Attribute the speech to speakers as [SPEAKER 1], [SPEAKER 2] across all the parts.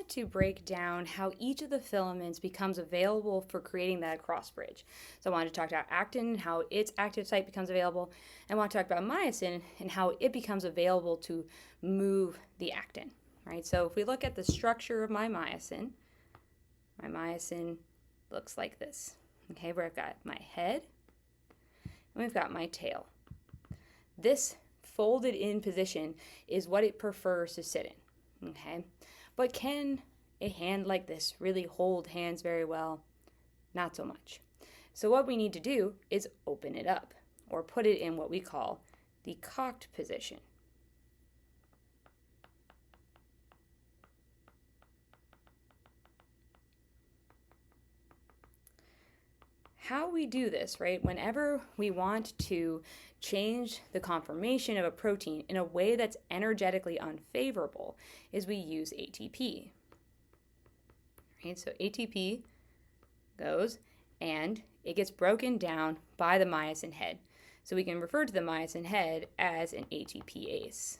[SPEAKER 1] wanted to break down how each of the filaments becomes available for creating that cross bridge. So I wanted to talk about actin and how its active site becomes available. And I want to talk about myosin and how it becomes available to move the actin, right? So if we look at the structure of my myosin looks like this, okay, where I've got my head and we've got my tail. This folded in position is what it prefers to sit in, okay? But can a hand like this really hold hands very well? Not so much. So what we need to do is open it up or put it in what we call the cocked position. How we do this, right, whenever we want to change the conformation of a protein in a way that's energetically unfavorable, is we use ATP. Right, so ATP goes and it gets broken down by the myosin head. So we can refer to the myosin head as an ATPase.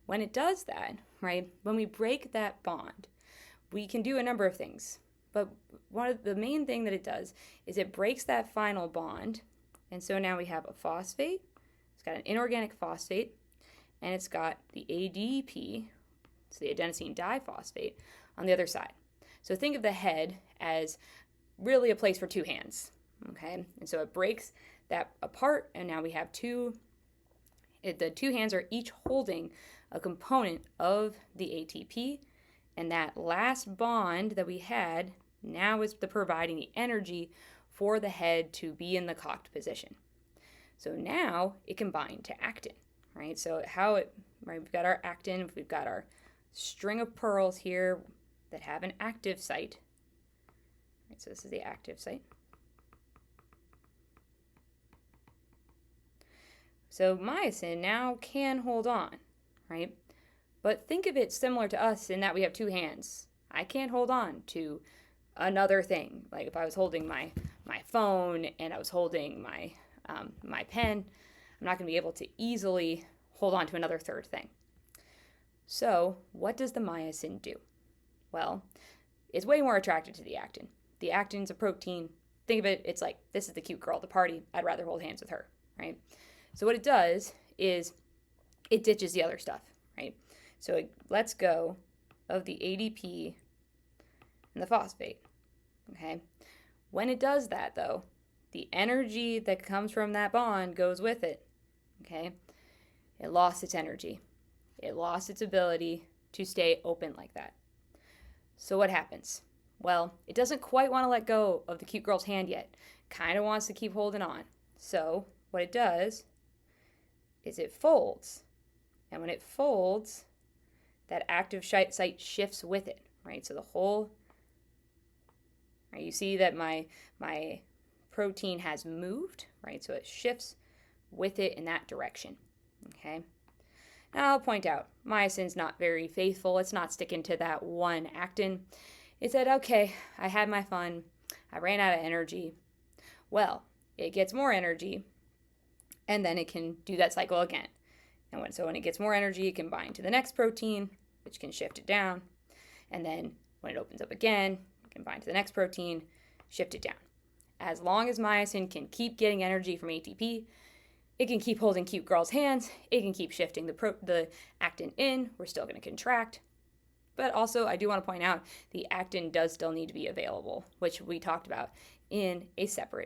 [SPEAKER 1] When it does that, right, when we break that bond, we can do a number of things. But one of the main thing that it does is it breaks that final bond. And so now we have a phosphate. It's got an inorganic phosphate, and it's got the ADP, so the adenosine diphosphate, on the other side. So think of the head as really a place for two hands, okay? And so it breaks that apart, and now we have the two hands are each holding a component of the ATP, and that last bond that we had now is providing the energy for the head to be in the cocked position. So now it can bind to actin, right? So we've got our actin, we've got our string of pearls here that have an active site. Right, so this is the active site. So myosin now can hold on, right? But think of it similar to us in that we have two hands. I can't hold on to another thing. Like if I was holding my phone and I was holding my pen, I'm not going to be able to easily hold on to another third thing. So what does the myosin do? Well, it's way more attracted to the actin. The actin's a protein. Think of it, it's like, this is the cute girl at the party. I'd rather hold hands with her, right? So what it does is it ditches the other stuff, right? So it lets go of the ADP and the phosphate, okay? When it does that, though, the energy that comes from that bond goes with it, okay? It lost its energy. It lost its ability to stay open like that. So what happens? Well, it doesn't quite want to let go of the cute girl's hand yet. Kind of wants to keep holding on. So what it does is it folds. And when it folds, that active site shifts with it, right? So the whole, right, you see that my protein has moved, right? So it shifts with it in that direction, okay? Now I'll point out, myosin's not very faithful. It's not sticking to that one actin. It said, okay, I had my fun. I ran out of energy. Well, it gets more energy, and then it can do that cycle again. And when it gets more energy, it can bind to the next protein, which can shift it down. And then when it opens up again, it can bind to the next protein, shift it down. As long as myosin can keep getting energy from ATP, it can keep holding cute girls' hands, it can keep shifting the actin in, we're still going to contract. But also, I do want to point out, the actin does still need to be available, which we talked about in a separate